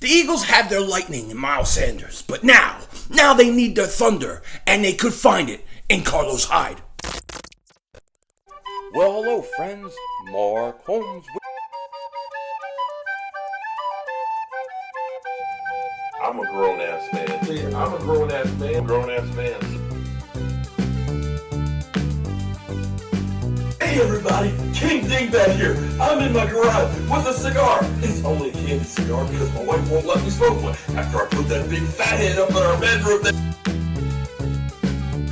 The Eagles have their lightning in Miles Sanders, but now they need their thunder, and they could find it in Carlos Hyde. Well, hello, friends. Mark Holmes. I'm a grown-ass man. See, I'm a grown-ass man. Hey everybody, King Dingbat here. I'm in my garage with a cigar. It's only a candy cigar because my wife won't let me smoke one after I put that big fat head up in our bedroom.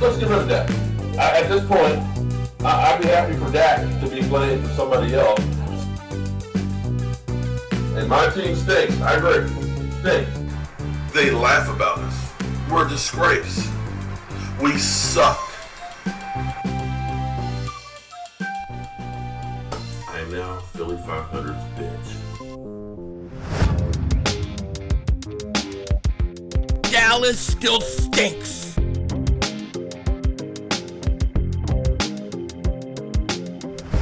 Let's get rid of Dak. At this point, I'd be happy for Dak to be playing for somebody else. And my team stinks. I agree. Stinks. They laugh about us. We're a disgrace. We suck. I am now Philly 500's bitch. Dallas still stinks.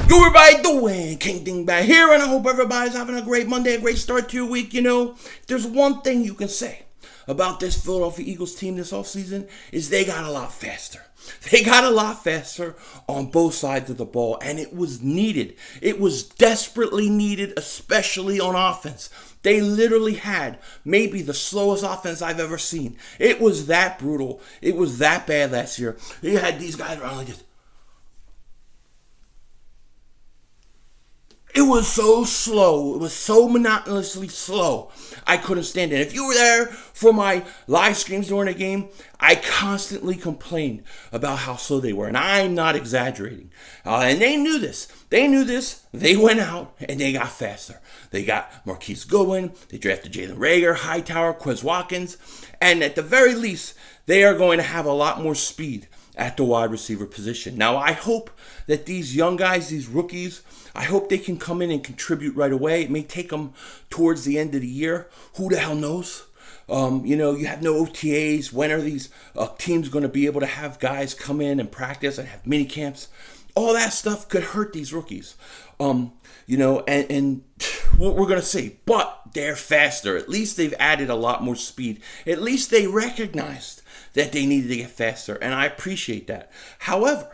Yo, everybody doing? King Dingbat here, and I hope everybody's having a great Monday, a great start to your week. You know, there's one thing you can say about this Philadelphia Eagles team this offseason is they got a lot faster. They got a lot faster on both sides of the ball, and it was needed. It was desperately needed, especially on offense. They literally had maybe the slowest offense I've ever seen. It was that brutal. It was that bad last year. You had these guys around like this. It was so slow. It was so monotonously slow. I couldn't stand it. If you were there for my live streams during the game, I constantly complained about how slow they were. And I'm not exaggerating. And they knew this. They went out and they got faster. They got Marquise Goodwin. They drafted Jalen Reagor, Hightower, Quez Watkins. And at the very least, they are going to have a lot more speed at the wide receiver position. Now, I hope that these young guys, these rookies, I hope they can come in and contribute right away. It may take them towards the end of the year. Who the hell knows? You have no OTAs. When are these teams going to be able to have guys come in and practice and have mini camps? All that stuff could hurt these rookies. And what we're going to see. But they're faster. At least they've added a lot more speed. At least they recognized that they needed to get faster. And I appreciate that. However,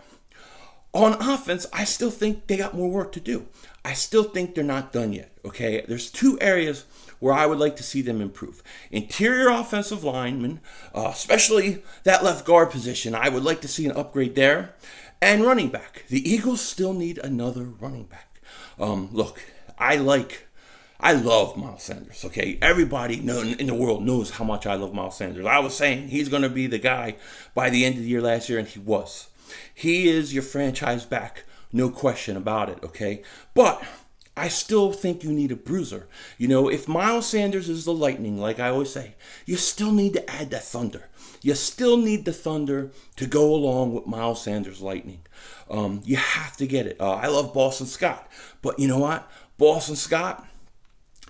on offense, I still think they got more work to do. I still think they're not done yet, okay? There's two areas where I would like to see them improve. Interior offensive linemen, especially that left guard position, I would like to see an upgrade there. And running back. The Eagles still need another running back. Look, I love Miles Sanders, okay? Everybody in the world knows how much I love Miles Sanders. I was saying he's going to be the guy by the end of the year last year, and he was. He is your franchise back, no question about it, okay? But I still think you need a bruiser. You know, if Miles Sanders is the lightning, like I always say, you still need to add that thunder. You still need the thunder to go along with Miles Sanders' lightning. You have to get it. I love Boston Scott, but you know what? Boston Scott,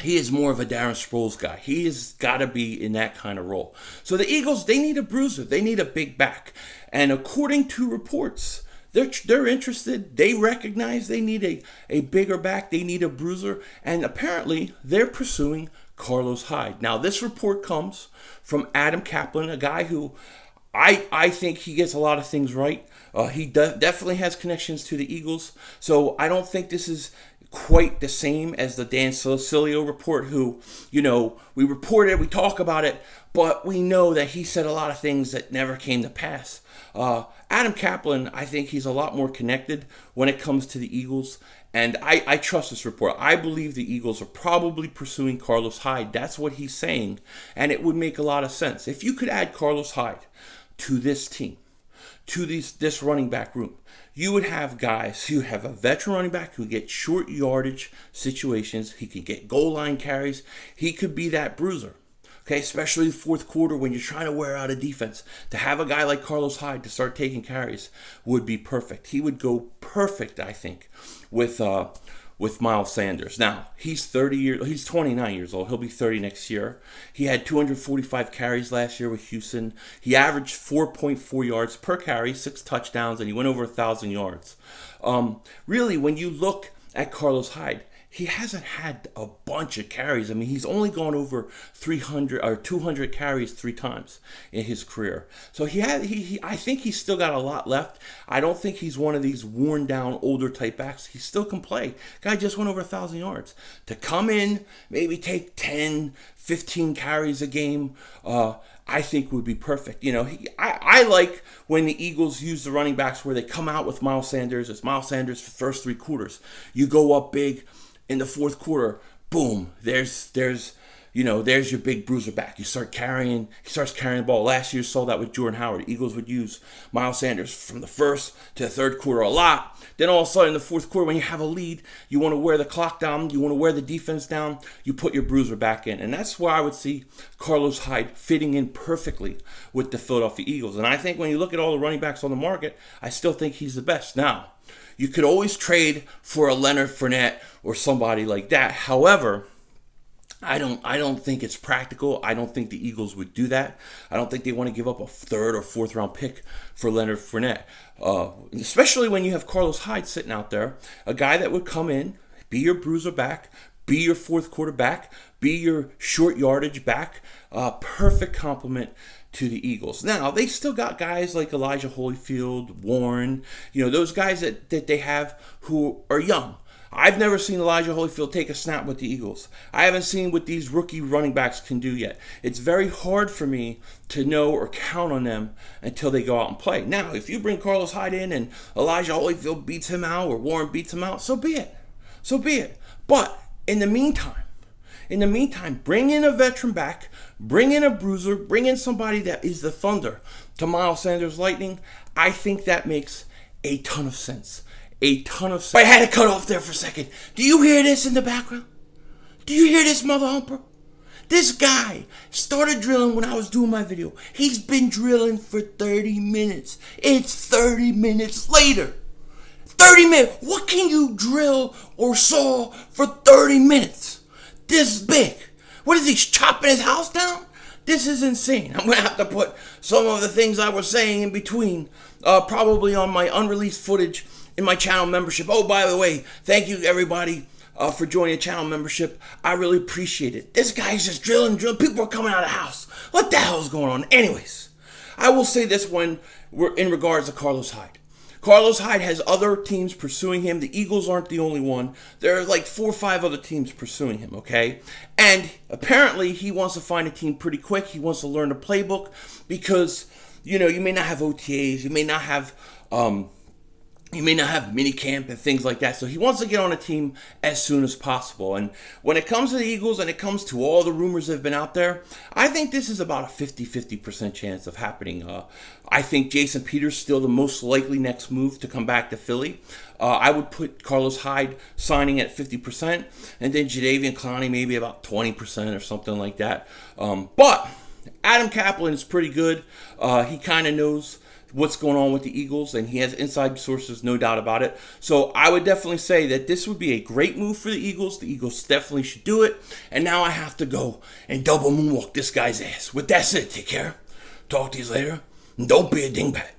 he is more of a Darren Sproles guy. He has got to be in that kind of role. So the Eagles, they need a bruiser. They need a big back. And according to reports, they're interested. They recognize they need a bigger back. They need a bruiser. And apparently, they're pursuing Carlos Hyde. Now, this report comes from Adam Kaplan, a guy who I think he gets a lot of things right. He definitely has connections to the Eagles. So I don't think this is quite the same as the Dan Sicilio report, who, we report it, we talk about it, but we know that he said a lot of things that never came to pass. Adam Kaplan, I think he's a lot more connected when it comes to the Eagles, and I trust this report. I believe the Eagles are probably pursuing Carlos Hyde. That's what he's saying, and it would make a lot of sense. If you could add Carlos Hyde to this team, to this running back room, you would have guys, you have a veteran running back who get short yardage situations. He can get goal line carries. He could be that bruiser, okay, especially the fourth quarter when you're trying to wear out a defense. To have a guy like Carlos Hyde to start taking carries would be perfect. He would go perfect, I think, with Miles Sanders. Now, he's 29 years old. He'll be 30 next year. He had 245 carries last year with Houston. He averaged 4.4 yards per carry, 6 touchdowns, and he went over 1,000 yards. Really, when you look at Carlos Hyde, he hasn't had a bunch of carries. I mean, he's only gone over 300 or 200 carries 3 times in his career. So I think he's still got a lot left. I don't think he's one of these worn down older type backs. He still can play. Guy just went over 1,000 yards. To come in, maybe take 10, 15 carries a game, I think would be perfect. You know, I like when the Eagles use the running backs where they come out with Miles Sanders. It's Miles Sanders for the first 3 quarters. You go up big in the 4th quarter, boom, there's your big Bruiser back. He starts carrying the ball. Last year saw that with Jordan Howard. The Eagles would use Miles Sanders from the 1st to the 3rd quarter a lot. Then all of a sudden in the 4th quarter, when you have a lead, you want to wear the clock down, you want to wear the defense down, you put your Bruiser back in. And that's where I would see Carlos Hyde fitting in perfectly with the Philadelphia Eagles. And I think when you look at all the running backs on the market, I still think he's the best. Now, you could always trade for a Leonard Fournette or somebody like that. However, I don't think it's practical. I don't think the Eagles would do that. I don't think they want to give up a 3rd or 4th round pick for Leonard Fournette. Especially when you have Carlos Hyde sitting out there, a guy that would come in, be your bruiser back, be your 4th quarter back, be your short yardage back. Perfect complement to the Eagles. Now, they still got guys like Elijah Holyfield, Warren, those guys that they have who are young. I've never seen Elijah Holyfield take a snap with the Eagles. I haven't seen what these rookie running backs can do yet. It's very hard for me to know or count on them until they go out and play. Now, if you bring Carlos Hyde in and Elijah Holyfield beats him out or Warren beats him out, so be it. So be it. But in the meantime, bring in a veteran back, bring in a bruiser, bring in somebody that is the thunder to Miles Sanders' lightning. I think that makes a ton of sense. I had to cut off there for a second. Do you hear this in the background? Do you hear this, mother humper? This guy started drilling when I was doing my video. He's been drilling for 30 minutes. It's 30 minutes later. 30 minutes. What can you drill or saw for 30 minutes? This big. What is he, chopping his house down? This is insane. I'm going to have to put some of the things I was saying in between, probably on my unreleased footage in my channel membership. Oh, by the way, thank you everybody for joining the channel membership. I really appreciate it. This guy's just drilling. People are coming out of the house. What the hell is going on? Anyways, I will say this when we're in regards to Carlos Hyde. Carlos Hyde has other teams pursuing him. The Eagles aren't the only one. There are like 4 or 5 other teams pursuing him, okay? And apparently he wants to find a team pretty quick. He wants to learn the playbook because, you may not have OTAs. You may not have mini camp and things like that. So he wants to get on a team as soon as possible. And when it comes to the Eagles and it comes to all the rumors that have been out there, I think this is about a 50% chance of happening. I think Jason Peters still the most likely next move to come back to Philly. I would put Carlos Hyde signing at 50%, and then Jadeveon Clowney maybe about 20% or something like that. But Adam Kaplan is pretty good. He kind of knows what's going on with the Eagles, and he has inside sources, no doubt about it. So I would definitely say that this would be a great move for the Eagles. The Eagles definitely should do it. And now I have to go and double moonwalk this guy's ass. With that said, take care. Talk to you later. And don't be a dingbat.